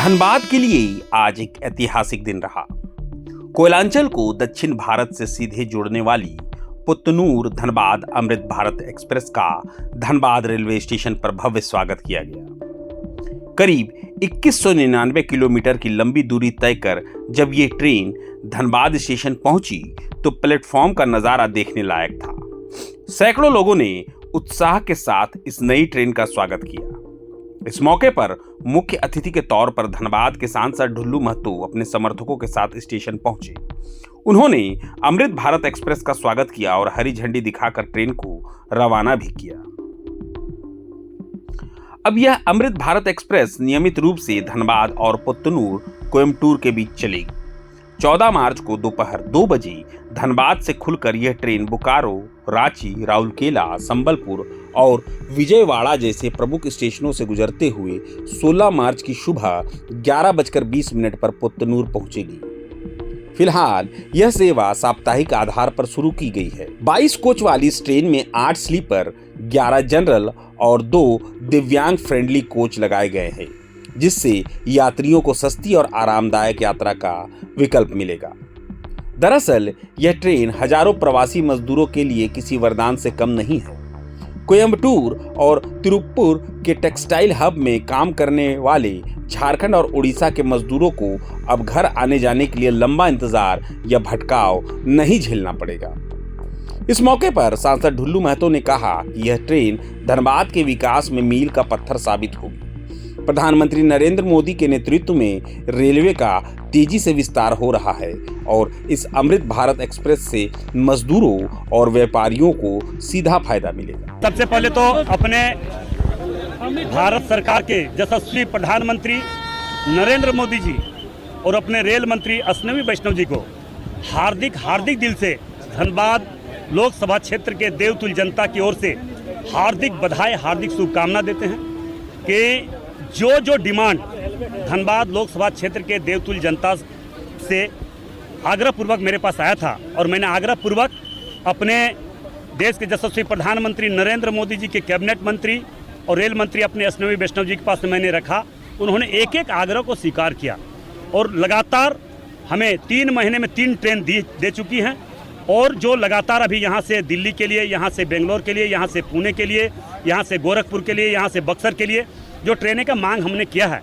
धनबाद के लिए आज एक ऐतिहासिक दिन रहा। कोयलांचल को दक्षिण भारत से सीधे जोड़ने वाली पुत्तनूर धनबाद अमृत भारत एक्सप्रेस का धनबाद रेलवे स्टेशन पर भव्य स्वागत किया गया। करीब 2199 किलोमीटर की लंबी दूरी तय कर जब ये ट्रेन धनबाद स्टेशन पहुंची तो प्लेटफॉर्म का नजारा देखने लायक था। सैकड़ों लोगों ने उत्साह के साथ इस नई ट्रेन का स्वागत किया। इस मौके पर मुख्य अतिथि के तौर पर धनबाद के सांसद ढुल्लू महतो अपने समर्थकों के साथ स्टेशन पहुंचे। उन्होंने अमृत भारत एक्सप्रेस का स्वागत किया और हरी झंडी दिखाकर ट्रेन को रवाना भी किया। अब यह अमृत भारत एक्सप्रेस नियमित रूप से धनबाद और पुत्तनूर कोयम्बटूर के बीच चलेगी। 14 मार्च को दोपहर 2 बजे धनबाद से खुलकर यह ट्रेन बोकारो, रांची, राउरकेला, संबलपुर और विजयवाड़ा जैसे प्रमुख स्टेशनों से गुजरते हुए 16 मार्च की सुबह 11:20 पर पुत्तनूर पहुंचेगी। फिलहाल यह सेवा साप्ताहिक आधार पर शुरू की गई है। 22 कोच वाली इस ट्रेन में 8 स्लीपर, 11 जनरल और 2 दिव्यांग फ्रेंडली कोच लगाए गए हैं, जिससे यात्रियों को सस्ती और आरामदायक यात्रा का विकल्प मिलेगा। दरअसल यह ट्रेन हजारों प्रवासी मजदूरों के लिए किसी वरदान से कम नहीं है। कोयम्बटूर और तिरुप्पुर के टेक्सटाइल हब में काम करने वाले झारखंड और उड़ीसा के मजदूरों को अब घर आने जाने के लिए लंबा इंतजार या भटकाव नहीं झेलना पड़ेगा। इस मौके पर सांसद ढुल्लू महतो ने कहा कि यह ट्रेन धनबाद के विकास में मील का पत्थर साबित होगी। प्रधानमंत्री नरेंद्र मोदी के नेतृत्व में रेलवे का तेजी से विस्तार हो रहा है और इस अमृत भारत एक्सप्रेस से मजदूरों और व्यापारियों को सीधा फायदा मिलेगा। सबसे पहले तो अपने भारत सरकार के यशस्वी प्रधानमंत्री नरेंद्र मोदी जी और अपने रेल मंत्री अश्विनी वैष्णव जी को हार्दिक दिल से धनबाद लोकसभा क्षेत्र के देवतुल्य जनता की ओर से हार्दिक बधाई, हार्दिक शुभकामना देते हैं कि जो डिमांड धनबाद लोकसभा क्षेत्र के देवतुल्य जनता से आग्रहपूर्वक मेरे पास आया था और मैंने आग्रहपूर्वक अपने देश के यशस्वी प्रधानमंत्री नरेंद्र मोदी जी के कैबिनेट मंत्री और रेल मंत्री अपने अश्विनी वैष्णव जी के पास मैंने रखा। उन्होंने एक एक आग्रह को स्वीकार किया और लगातार हमें 3 महीने में 3 ट्रेन दे चुकी हैं और जो लगातार अभी यहाँ से दिल्ली के लिए, यहाँ से बेंगलोर के लिए, यहाँ से पुणे के लिए, यहाँ से गोरखपुर के लिए, यहाँ से बक्सर के लिए जो ट्रेनें का मांग हमने किया है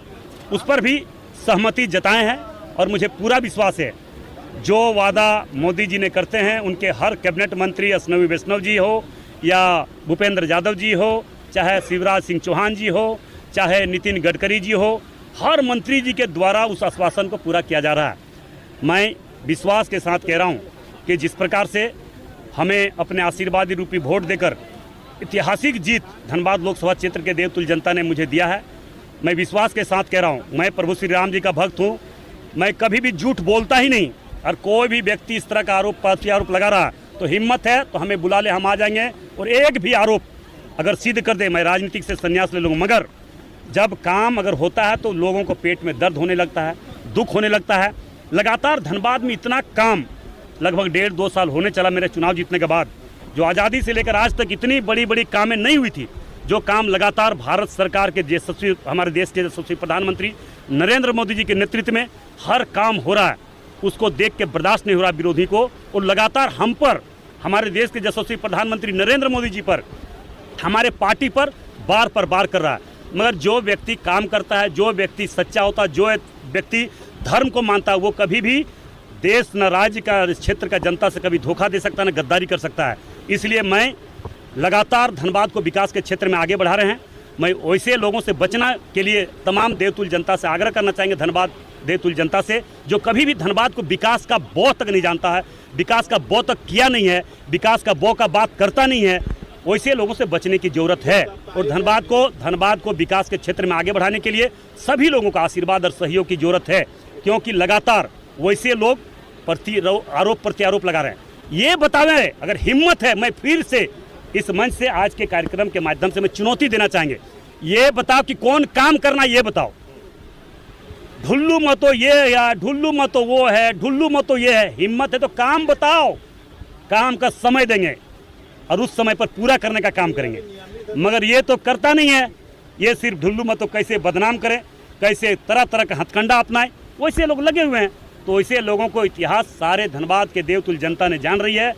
उस पर भी सहमति जताए हैं और मुझे पूरा विश्वास है जो वादा मोदी जी ने करते हैं उनके हर कैबिनेट मंत्री अश्विनी वैष्णव जी हो या भूपेंद्र यादव जी हो, चाहे शिवराज सिंह चौहान जी हो, चाहे नितिन गडकरी जी हो, हर मंत्री जी के द्वारा उस आश्वासन को पूरा किया जा रहा है। मैं विश्वास के साथ कह रहा हूँ कि जिस प्रकार से हमें अपने आशीर्वादी रूपी वोट देकर ऐतिहासिक जीत धनबाद लोकसभा क्षेत्र के देवतुल्य जनता ने मुझे दिया है, मैं विश्वास के साथ कह रहा हूँ, मैं प्रभु श्री राम जी का भक्त हूँ। मैं कभी भी झूठ बोलता ही नहीं और कोई भी व्यक्ति इस तरह का आरोप लगा रहा तो हिम्मत है तो हमें बुला ले, हम आ जाएंगे और एक भी आरोप अगर सिद्ध कर दे मैं राजनीतिक से संन्यास ले लूँगा। मगर जब काम अगर होता है तो लोगों को पेट में दर्द होने लगता है, दुख होने लगता है। लगातार धनबाद में इतना काम लगभग 1.5-2 साल होने चला मेरे चुनाव जीतने के बाद, जो आज़ादी से लेकर आज तक इतनी बड़ी कामें नहीं हुई थी, जो काम लगातार भारत सरकार के यशस्वी हमारे देश के यशस्वी प्रधानमंत्री नरेंद्र मोदी जी के नेतृत्व में हर काम हो रहा है, उसको देख के बर्दाश्त नहीं हो रहा विरोधी को। और लगातार हम पर, हमारे देश के यशस्वी प्रधानमंत्री नरेंद्र मोदी जी पर, हमारे पार्टी पर बार कर रहा है। मगर जो व्यक्ति काम करता है, जो व्यक्ति सच्चा होता है, जो व्यक्ति धर्म को मानता है, वो कभी भी देश न राज्य का, क्षेत्र का जनता से कभी धोखा दे सकता है, न गद्दारी कर सकता है। इसलिए मैं लगातार धनबाद को विकास के क्षेत्र में आगे बढ़ा रहे हैं। मैं वैसे लोगों से बचना के लिए तमाम देवतुल्य जनता से आग्रह करना चाहेंगे, धनबाद देवतुल्य जनता से जो कभी भी धनबाद को विकास का बौ तक नहीं जानता है, विकास का बौ तक किया नहीं है, विकास का बौ का बात करता नहीं है, वैसे लोगों से बचने की जरूरत है। और धनबाद को विकास के क्षेत्र में आगे बढ़ाने के लिए सभी लोगों का आशीर्वाद और सहयोग की जरूरत है, क्योंकि लगातार वैसे लोग आरोप प्रत्यारोप लगा रहे हैं। ये बतावें अगर हिम्मत है, मैं फिर से इस मंच से आज के कार्यक्रम के माध्यम से मैं चुनौती देना चाहेंगे, ये बताओ कि कौन काम करना, ये बताओ। ढुल्लू मतो ये है या ढुल्लू मतो वो है, ढुल्लू मतो ये है, हिम्मत है तो काम बताओ। काम का समय देंगे और उस समय पर पूरा करने का काम करेंगे। मगर ये तो करता नहीं है, ये सिर्फ ढुल्लू मतो कैसे बदनाम करें, कैसे तरह तरह का हथकंडा अपनाए, वैसे लोग लगे हुए हैं। तो ऐसे लोगों को इतिहास सारे धनबाद के देवतुल्य जनता ने जान रही है,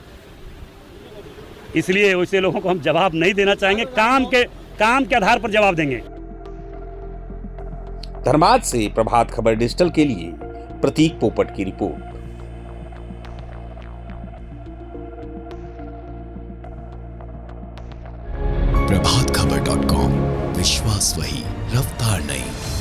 इसलिए वैसे लोगों को हम जवाब नहीं देना चाहेंगे, काम के आधार पर जवाब देंगे। धनबाद से प्रभात खबर डिजिटल के लिए प्रतीक पोपट की रिपोर्ट। प्रभातखबर.com, विश्वास वही, रफ्तार नहीं।